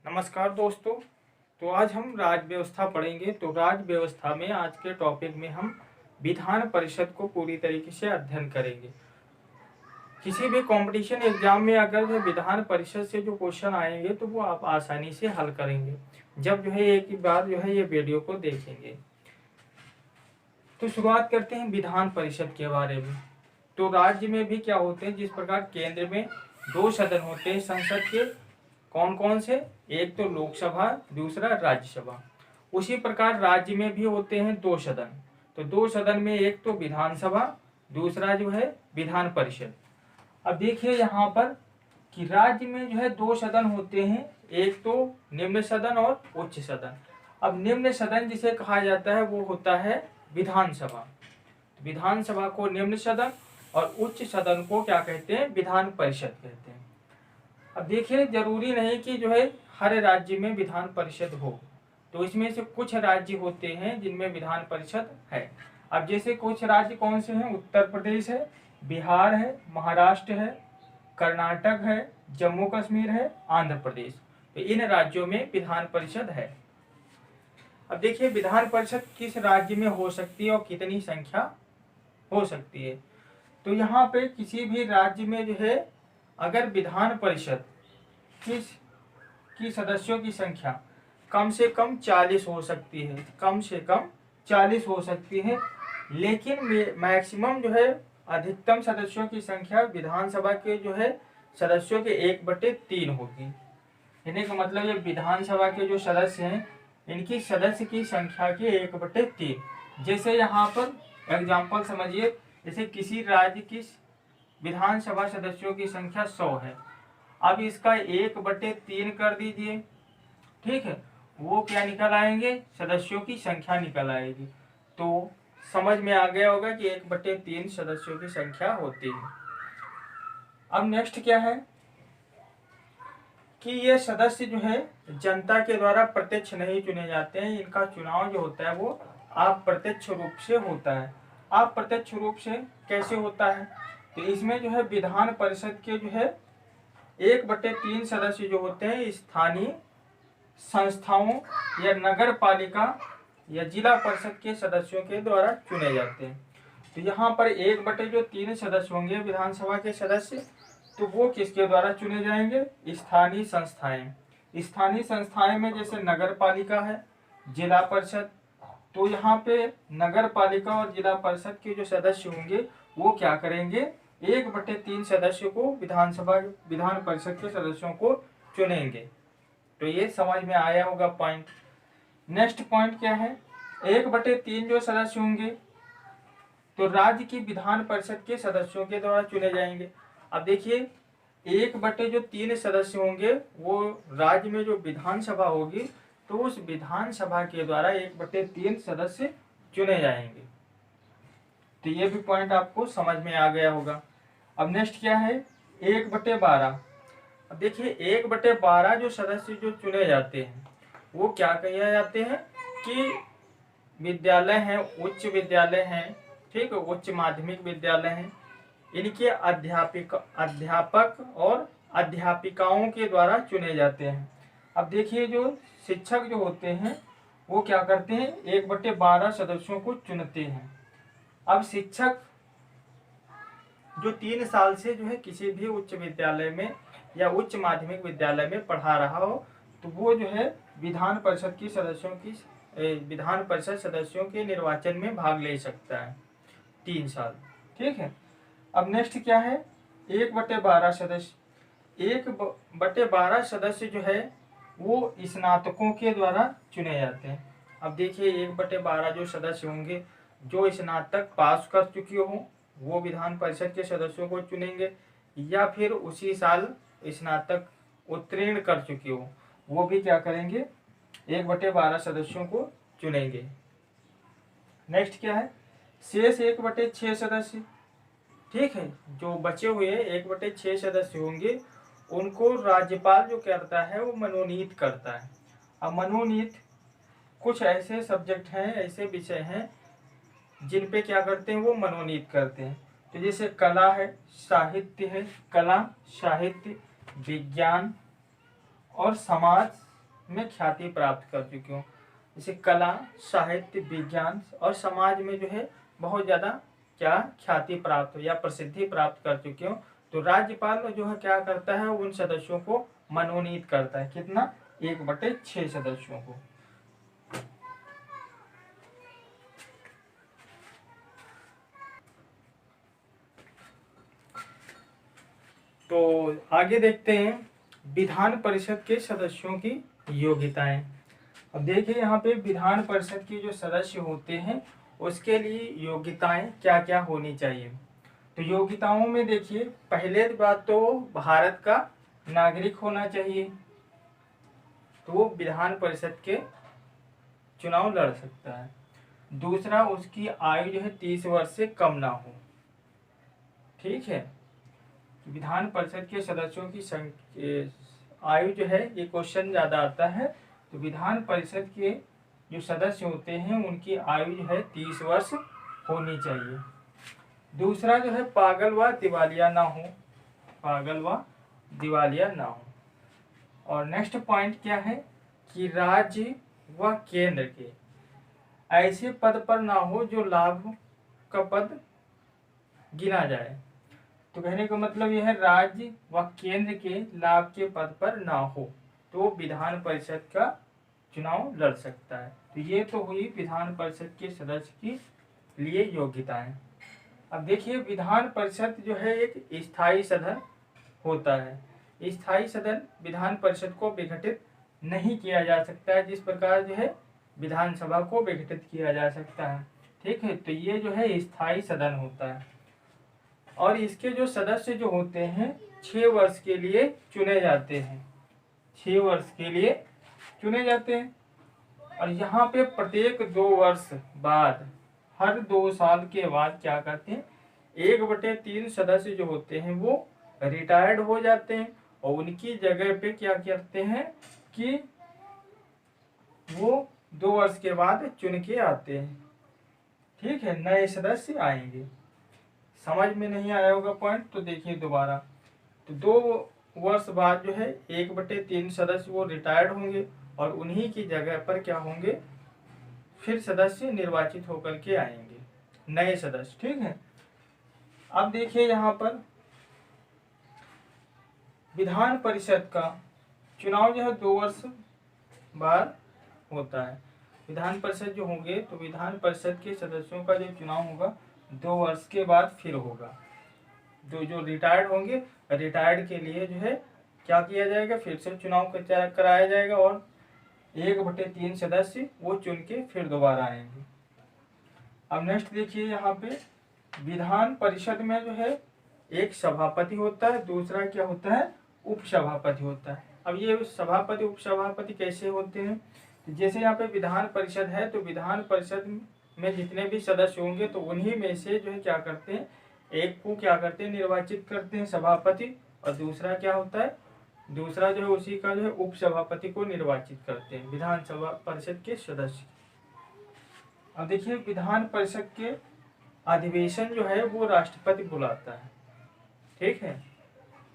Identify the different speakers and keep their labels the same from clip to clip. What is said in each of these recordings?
Speaker 1: नमस्कार दोस्तों। तो आज हम राज्य व्यवस्था पढ़ेंगे। तो राज्य व्यवस्था में आज के टॉपिक में हम विधान परिषद को पूरी तरीके से अध्ययन करेंगे। किसी भी कंपटीशन एग्जाम में अगर जो विधान परिषद से जो क्वेश्चन आएंगे तो वो आप आसानी से हल करेंगे जब जो है एक ही बार जो है ये वीडियो को देखेंगे। तो शुरुआत करते हैं विधान परिषद के बारे में। तो राज्य में भी क्या होते हैं, जिस प्रकार केंद्र में 2 सदन होते हैं संसद के, कौन कौन से, एक तो लोकसभा, दूसरा राज्यसभा। उसी प्रकार राज्य में भी होते हैं 2 सदन। तो 2 सदन में एक तो विधानसभा, दूसरा जो है विधान परिषद। अब देखिए यहाँ पर कि राज्य में जो है 2 सदन होते हैं, एक तो निम्न सदन और उच्च सदन। अब निम्न सदन जिसे कहा जाता है वो होता है विधानसभा। विधानसभा को निम्न सदन और उच्च सदन को क्या कहते हैं, विधान परिषद कहते हैं। अब देखिए जरूरी नहीं कि जो है हर राज्य में विधान परिषद हो, तो इसमें से कुछ राज्य होते हैं जिनमें विधान परिषद है। अब जैसे कुछ राज्य कौन से हैं, उत्तर प्रदेश है, बिहार है, महाराष्ट्र है, कर्नाटक है, जम्मू कश्मीर है, आंध्र प्रदेश। तो इन राज्यों में विधान परिषद है। अब देखिए विधान परिषद किस राज्य में हो सकती है और कितनी संख्या हो सकती है। तो यहाँ पे किसी भी राज्य में जो है अगर विधान परिषद की सदस्यों की संख्या कम से कम 40 हो सकती है, कम से कम 40 हो सकती है, लेकिन मैक्सिमम जो है अधिकतम सदस्यों की संख्या विधानसभा के जो है सदस्यों के 1/3 होगी। कहने का मतलब ये विधानसभा के जो सदस्य हैं इनकी सदस्य की संख्या के 1/3। जैसे यहाँ पर एग्जाम्पल समझिए, जैसे किसी राज्य की विधानसभा सदस्यों की संख्या 100 है, अब इसका 1/3 कर दीजिए, ठीक है, वो क्या निकल आएंगे, सदस्यों की संख्या निकल आएगी। तो समझ में आ गया होगा कि 1/3 सदस्यों की संख्या होती है। अब नेक्स्ट क्या है कि ये सदस्य जो है जनता के द्वारा प्रत्यक्ष नहीं चुने जाते हैं, इनका चुनाव जो होता है वो अप्रत्यक्ष रूप से होता है। अप्रत्यक्ष रूप से कैसे होता है, तो इसमें जो है विधान परिषद के जो है 1/3 सदस्य जो होते हैं स्थानीय संस्थाओं या नगर पालिका या जिला परिषद के सदस्यों के द्वारा चुने जाते हैं। तो यहाँ पर 1/3 सदस्य होंगे विधानसभा के सदस्य, तो वो किसके द्वारा चुने जाएंगे, स्थानीय संस्थाएं। स्थानीय संस्थाएं में जैसे नगर पालिका है, जिला परिषद, तो यहाँ पे नगर पालिका और जिला परिषद के जो सदस्य होंगे वो क्या करेंगे, 1/3 सदस्य को विधान परिषद के सदस्यों को चुनेंगे। तो ये समझ में आया होगा पॉइंट। नेक्स्ट पॉइंट क्या है, 1/3 जो सदस्य होंगे तो राज्य की विधान परिषद के सदस्यों के द्वारा चुने जाएंगे। अब देखिए 1/3 सदस्य होंगे वो राज्य में जो विधानसभा होगी तो उस विधानसभा के द्वारा 1/3 सदस्य चुने जाएंगे। तो ये भी पॉइंट आपको समझ में आ गया होगा। अब नेक्स्ट क्या है, 1/12। अब देखिए 1/12 जो सदस्य जो चुने जाते हैं वो क्या कहे जाते हैं कि विद्यालय हैं, उच्च विद्यालय हैं, ठीक है, उच्च माध्यमिक विद्यालय हैं, इनके अध्यापक और अध्यापिकाओं के द्वारा चुने जाते हैं। अब देखिए जो शिक्षक जो होते हैं वो क्या करते हैं, 1/12 सदस्यों को चुनते हैं। अब शिक्षक जो 3 साल से जो है किसी भी उच्च विद्यालय में या उच्च माध्यमिक विद्यालय में पढ़ा रहा हो तो वो जो है विधान परिषद सदस्यों के निर्वाचन में भाग ले सकता है 3 साल, ठीक है। अब नेक्स्ट क्या है, 1/12 सदस्य। 1/12 सदस्य जो है वो स्नातकों के द्वारा चुने जाते हैं। अब देखिए 1/12 जो सदस्य होंगे जो स्नातक पास कर चुके हों वो विधान परिषद के सदस्यों को चुनेंगे, या फिर उसी साल स्नातक उत्तीर्ण कर चुके हो वो भी क्या करेंगे, 1/12 सदस्यों को चुनेंगे। नेक्स्ट क्या है, शेष 1/6 सदस्य, ठीक है, जो बचे हुए 1/6 सदस्य होंगे उनको राज्यपाल जो करता है वो मनोनीत करता है। अब मनोनीत कुछ ऐसे सब्जेक्ट हैं, ऐसे विषय हैं जिन पे क्या करते हैं, वो मनोनीत करते हैं। तो जैसे कला है, साहित्य है, कला, साहित्य, विज्ञान और समाज में ख्याति प्राप्त कर चुके हों, जैसे कला, साहित्य, विज्ञान और समाज में जो है बहुत ज़्यादा क्या ख्याति प्राप्त या प्रसिद्धि प्राप्त कर चुके हो, तो राज्यपाल जो है क्या करता है, उन सदस्यों को मनोनीत करता है। कितना? 1/6 सदस्यों को। तो आगे देखते हैं विधान परिषद के सदस्यों की योग्यताएं। अब देखिए यहाँ पे विधान परिषद के जो सदस्य होते हैं उसके लिए योग्यताएं क्या क्या होनी चाहिए। तो योग्यताओं में देखिए, पहले बात तो भारत का नागरिक होना चाहिए, तो वो विधान परिषद के चुनाव लड़ सकता है। दूसरा, उसकी आयु जो है 30 वर्ष से कम ना हो। ठीक है, विधान परिषद के सदस्यों की आयु जो है, ये क्वेश्चन ज़्यादा आता है, तो विधान परिषद के जो सदस्य होते हैं उनकी आयु जो है 30 वर्ष होनी चाहिए। दूसरा जो है पागल व दिवालिया ना हो, पागल व दिवालिया ना हो। और नेक्स्ट पॉइंट क्या है कि राज्य व केंद्र के ऐसे पद पर ना हो जो लाभ का पद गिना जाए। तो कहने का मतलब यह है राज्य व केंद्र के लाभ के पद पर ना हो तो विधान परिषद का चुनाव लड़ सकता है। तो ये तो हुई विधान परिषद के सदस्य की लिए योग्यताएं। अब देखिए, विधान परिषद जो है एक स्थायी सदन होता है। स्थायी सदन विधान परिषद को विघटित नहीं किया जा सकता है, जिस प्रकार जो है विधानसभा को विघटित किया जा सकता है। ठीक है, तो ये जो है स्थायी सदन होता है और इसके जो सदस्य जो होते हैं 6 वर्ष के लिए चुने जाते हैं, 6 वर्ष के लिए चुने जाते हैं। और यहाँ पे प्रत्येक 2 वर्ष बाद, हर 2 साल के बाद क्या करते हैं, 1/3 सदस्य जो होते हैं वो रिटायर्ड हो जाते हैं और उनकी जगह पे क्या करते हैं कि वो 2 वर्ष के बाद चुन के आते हैं। ठीक है, नए सदस्य आएंगे। समझ में नहीं आया होगा पॉइंट, तो देखिए दोबारा। तो 2 वर्ष बाद जो है 1/3 सदस्य वो रिटायर्ड होंगे और उन्हीं की जगह पर क्या होंगे, फिर सदस्य निर्वाचित होकर के आएंगे, नए सदस्य। ठीक है, अब देखिए यहाँ पर विधान परिषद का चुनाव जो है 2 वर्ष बाद होता है। विधान परिषद जो होंगे तो विधान परिषद के सदस्यों का जो चुनाव होगा 2 वर्ष के बाद फिर होगा। जो रिटायर्ड होंगे, रिटायर्ड के लिए जो है क्या किया जाएगा, फिर से चुनाव कराया जाएगा और 1/3 सदस्य वो चुन के फिर दोबारा आएंगे। अब नेक्स्ट देखिए, यहाँ पे विधान परिषद में जो है एक सभापति होता है, दूसरा क्या होता है, उपसभापति होता है। अब ये सभापति उपसभापति कैसे होते हैं, तो जैसे यहाँ पे विधान परिषद है तो विधान परिषद में जितने भी सदस्य होंगे तो उन्हीं में से जो है क्या करते हैं, एक को क्या करते हैं, निर्वाचित करते हैं सभापति, और दूसरा क्या होता है, दूसरा जो है उसी का जो है उपसभापति को निर्वाचित करते हैं विधानसभा परिषद के सदस्य। अब देखिए, विधान परिषद के अधिवेशन जो है वो राष्ट्रपति बुलाता है। ठीक है,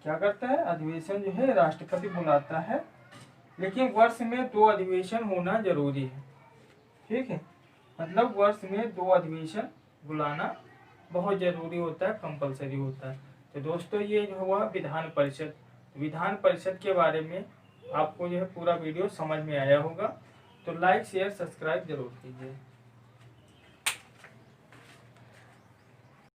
Speaker 1: क्या करता है, अधिवेशन जो है राष्ट्रपति बुलाता है, लेकिन वर्ष में 2 अधिवेशन होना जरूरी है। ठीक है, मतलब वर्ष में 2 अधिवेशन बुलाना बहुत जरूरी होता है, कंपलसरी होता है। तो दोस्तों, ये जो हुआ विधान परिषद। विधान परिषद के बारे में आपको जो है पूरा वीडियो समझ में आया होगा, तो लाइक शेयर सब्सक्राइब जरूर कीजिए।